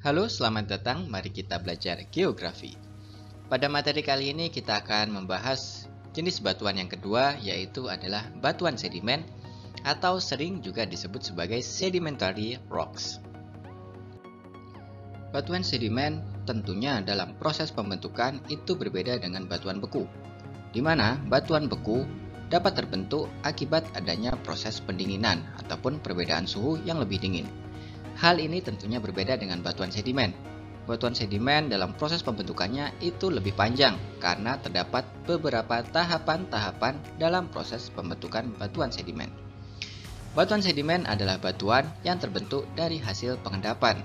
Halo, selamat datang. Mari kita belajar geografi. Pada materi kali ini kita akan membahas jenis batuan yang kedua, yaitu adalah batuan sedimen atau sering juga disebut sebagai sedimentary rocks. Batuan sedimen tentunya dalam proses pembentukan itu berbeda dengan batuan beku, di mana batuan beku dapat terbentuk akibat adanya proses pendinginan ataupun perbedaan suhu yang lebih dingin. Hal ini tentunya berbeda dengan batuan sedimen. Batuan sedimen dalam proses pembentukannya itu lebih panjang karena terdapat beberapa tahapan-tahapan dalam proses pembentukan batuan sedimen. Batuan sedimen adalah batuan yang terbentuk dari hasil pengendapan.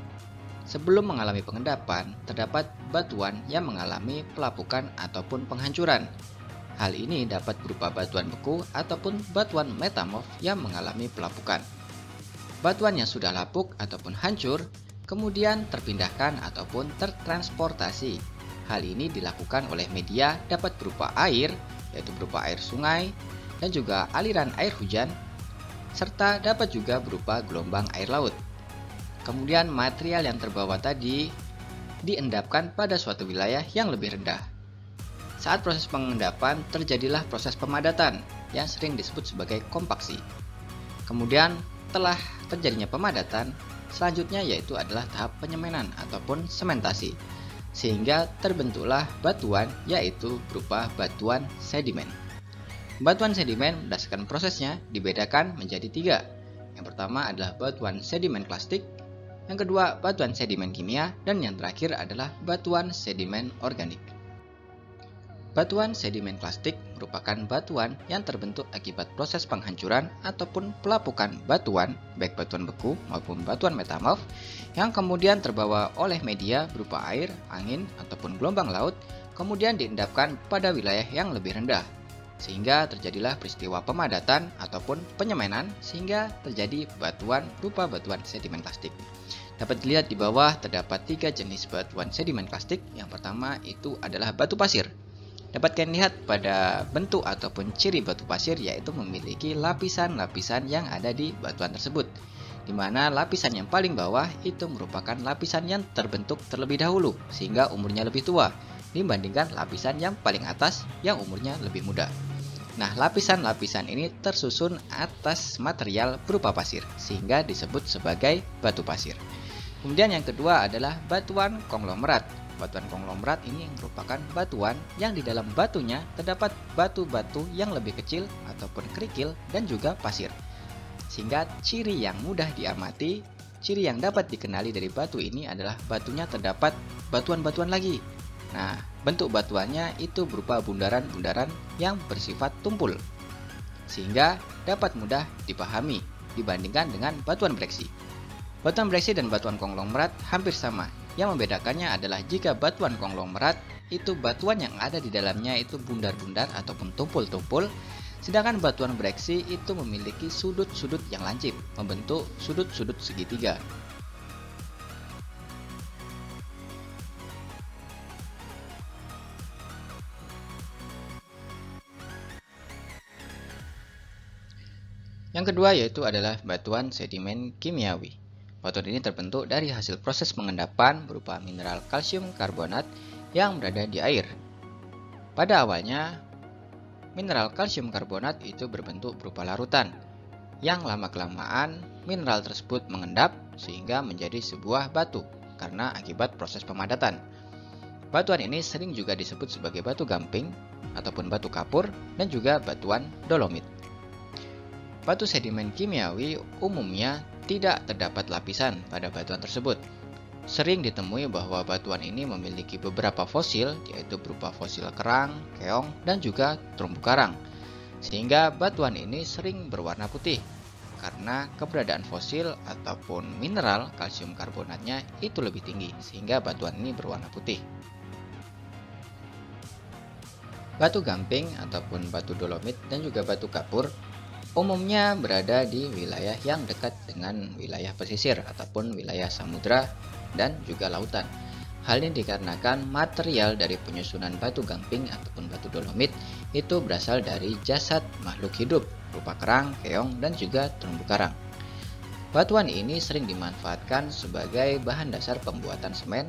Sebelum mengalami pengendapan, terdapat batuan yang mengalami pelapukan ataupun penghancuran. Hal ini dapat berupa batuan beku ataupun batuan metamorf yang mengalami pelapukan. Batuan yang sudah lapuk ataupun hancur kemudian terpindahkan ataupun tertransportasi. Hal ini dilakukan oleh media dapat berupa air, yaitu berupa air sungai, dan juga aliran air hujan, serta dapat juga berupa gelombang air laut. Kemudian material yang terbawa tadi diendapkan pada suatu wilayah yang lebih rendah. Saat proses pengendapan terjadilah proses pemadatan yang sering disebut sebagai kompaksi. Kemudian setelah terjadinya pemadatan, selanjutnya yaitu adalah tahap penyemanan ataupun sementasi, sehingga terbentuklah batuan yaitu berupa batuan sedimen. Batuan sedimen berdasarkan prosesnya dibedakan menjadi 3. Yang pertama adalah batuan sedimen klastik, yang kedua batuan sedimen kimia, dan yang terakhir adalah batuan sedimen organik. Batuan sedimen klastik merupakan batuan yang terbentuk akibat proses penghancuran ataupun pelapukan batuan, baik batuan beku maupun batuan metamorf, yang kemudian terbawa oleh media berupa air, angin, ataupun gelombang laut, kemudian diendapkan pada wilayah yang lebih rendah, sehingga terjadilah peristiwa pemadatan ataupun penyemanan, sehingga terjadi batuan berupa batuan sedimen klastik. Dapat dilihat di bawah terdapat 3 jenis batuan sedimen klastik. Yang pertama itu adalah batu pasir. Dapat kalian lihat pada bentuk ataupun ciri batu pasir, yaitu memiliki lapisan-lapisan yang ada di batuan tersebut, di mana lapisan yang paling bawah itu merupakan lapisan yang terbentuk terlebih dahulu sehingga umurnya lebih tua dibandingkan lapisan yang paling atas yang umurnya lebih muda. Nah, lapisan-lapisan ini tersusun atas material berupa pasir sehingga disebut sebagai batu pasir. Kemudian yang kedua adalah batuan konglomerat. Batuan konglomerat ini merupakan batuan yang di dalam batunya terdapat batu-batu yang lebih kecil ataupun kerikil dan juga pasir. Sehingga ciri yang mudah diamati, ciri yang dapat dikenali dari batu ini adalah batunya terdapat batuan-batuan lagi. Nah, bentuk batuannya itu berupa bundaran-bundaran yang bersifat tumpul, sehingga dapat mudah dipahami dibandingkan dengan batuan breksi. Batuan breksi dan batuan konglomerat hampir sama. Yang membedakannya adalah jika batuan konglomerat itu batuan yang ada di dalamnya itu bundar-bundar ataupun tumpul-tumpul, sedangkan batuan breksi itu memiliki sudut-sudut yang lancip, membentuk sudut-sudut segitiga. Yang kedua yaitu adalah batuan sedimen kimiawi. Batuan ini terbentuk dari hasil proses pengendapan berupa mineral kalsium karbonat yang berada di air. Pada awalnya, mineral kalsium karbonat itu berbentuk berupa larutan, yang lama-kelamaan mineral tersebut mengendap sehingga menjadi sebuah batu karena akibat proses pemadatan. Batuan ini sering juga disebut sebagai batu gamping ataupun batu kapur dan juga batuan dolomit. Batu sedimen kimiawi umumnya tidak terdapat lapisan pada batuan tersebut. Sering ditemui bahwa batuan ini memiliki beberapa fosil, yaitu berupa fosil kerang, keong, dan juga terumbu karang. Sehingga batuan ini sering berwarna putih, karena keberadaan fosil ataupun mineral kalsium karbonatnya itu lebih tinggi, sehingga batuan ini berwarna putih. Batu gamping ataupun batu dolomit dan juga batu kapur umumnya berada di wilayah yang dekat dengan wilayah pesisir ataupun wilayah samudra dan juga lautan. Hal ini dikarenakan material dari penyusunan batu gamping ataupun batu dolomit itu berasal dari jasad makhluk hidup berupa kerang, keong, dan juga terumbu karang. Batuan ini sering dimanfaatkan sebagai bahan dasar pembuatan semen.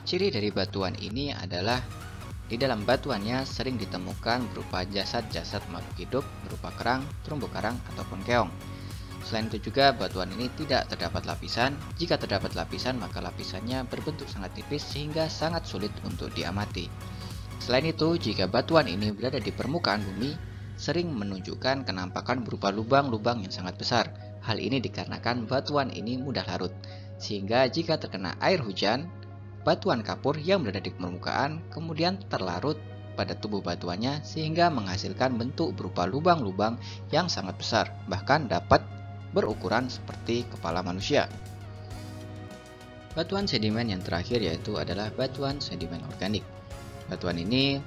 Ciri dari batuan ini adalah di dalam batuannya sering ditemukan berupa jasad-jasad makhluk hidup berupa kerang, terumbu karang, ataupun keong. Selain itu juga batuan ini tidak terdapat lapisan. Jika terdapat lapisan, maka lapisannya berbentuk sangat tipis sehingga sangat sulit untuk diamati. Selain itu, jika batuan ini berada di permukaan bumi, sering menunjukkan kenampakan berupa lubang-lubang yang sangat besar. Hal ini dikarenakan batuan ini mudah larut, sehingga jika terkena air hujan, batuan kapur yang berada di permukaan kemudian terlarut pada tubuh batuannya sehingga menghasilkan bentuk berupa lubang-lubang yang sangat besar, bahkan dapat berukuran seperti kepala manusia. Batuan sedimen yang terakhir yaitu adalah batuan sedimen organik. Batuan ini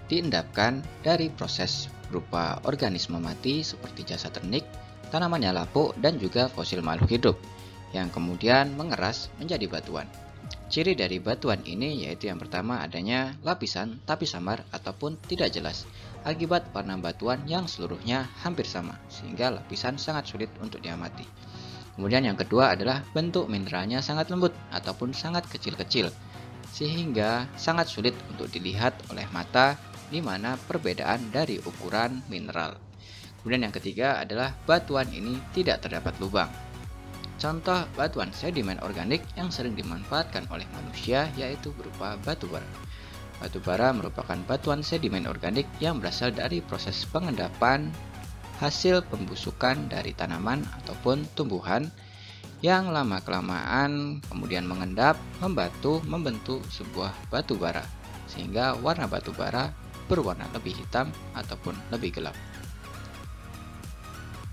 diendapkan dari proses berupa organisme mati seperti jasad ternik, tanaman yang lapuk, dan juga fosil makhluk hidup yang kemudian mengeras menjadi batuan. Ciri dari batuan ini yaitu yang pertama adanya lapisan tapi samar ataupun tidak jelas akibat warna batuan yang seluruhnya hampir sama sehingga lapisan sangat sulit untuk diamati. Kemudian yang kedua adalah bentuk mineralnya sangat lembut ataupun sangat kecil-kecil sehingga sangat sulit untuk dilihat oleh mata, di mana perbedaan dari ukuran mineral. Kemudian yang ketiga adalah batuan ini tidak terdapat lubang. Contoh batuan sedimen organik yang sering dimanfaatkan oleh manusia yaitu berupa batu bara. Batu bara merupakan batuan sedimen organik yang berasal dari proses pengendapan hasil pembusukan dari tanaman ataupun tumbuhan yang lama-kelamaan kemudian mengendap, membatu, membentuk sebuah batu bara sehingga warna batu bara berwarna lebih hitam ataupun lebih gelap.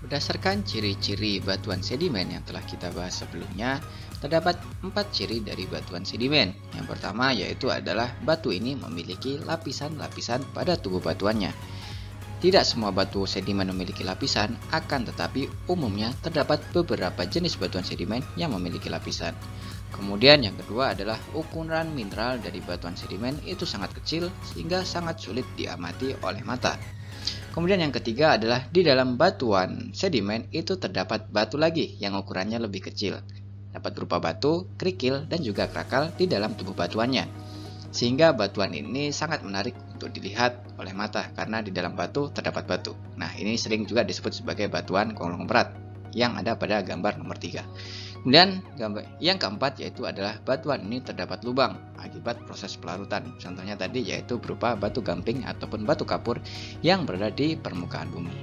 Berdasarkan ciri-ciri batuan sedimen yang telah kita bahas sebelumnya, terdapat 4 ciri dari batuan sedimen. Yang pertama yaitu adalah batu ini memiliki lapisan-lapisan pada tubuh batuannya. Tidak semua batu sedimen memiliki lapisan, akan tetapi umumnya terdapat beberapa jenis batuan sedimen yang memiliki lapisan. Kemudian yang kedua adalah ukuran mineral dari batuan sedimen itu sangat kecil sehingga sangat sulit diamati oleh mata. Kemudian yang ketiga adalah di dalam batuan sedimen itu terdapat batu lagi yang ukurannya lebih kecil. Dapat berupa batu, kerikil, dan juga krakal di dalam tubuh batuannya. Sehingga batuan ini sangat menarik untuk dilihat oleh mata karena di dalam batu terdapat batu. Nah, ini sering juga disebut sebagai batuan konglomerat yang ada pada gambar nomor 3. Kemudian yang keempat yaitu adalah batuan ini terdapat lubang akibat proses pelarutan. Contohnya tadi yaitu berupa batu gamping ataupun batu kapur yang berada di permukaan bumi.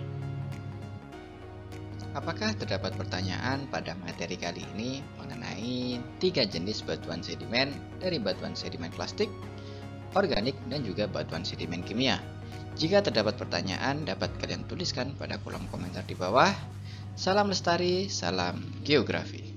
Apakah terdapat pertanyaan pada materi kali ini mengenai 3 jenis batuan sedimen dari batuan sedimen plastik, organik, dan juga batuan sedimen kimia? Jika terdapat pertanyaan dapat kalian tuliskan pada kolom komentar di bawah. Salam lestari, salam geografi.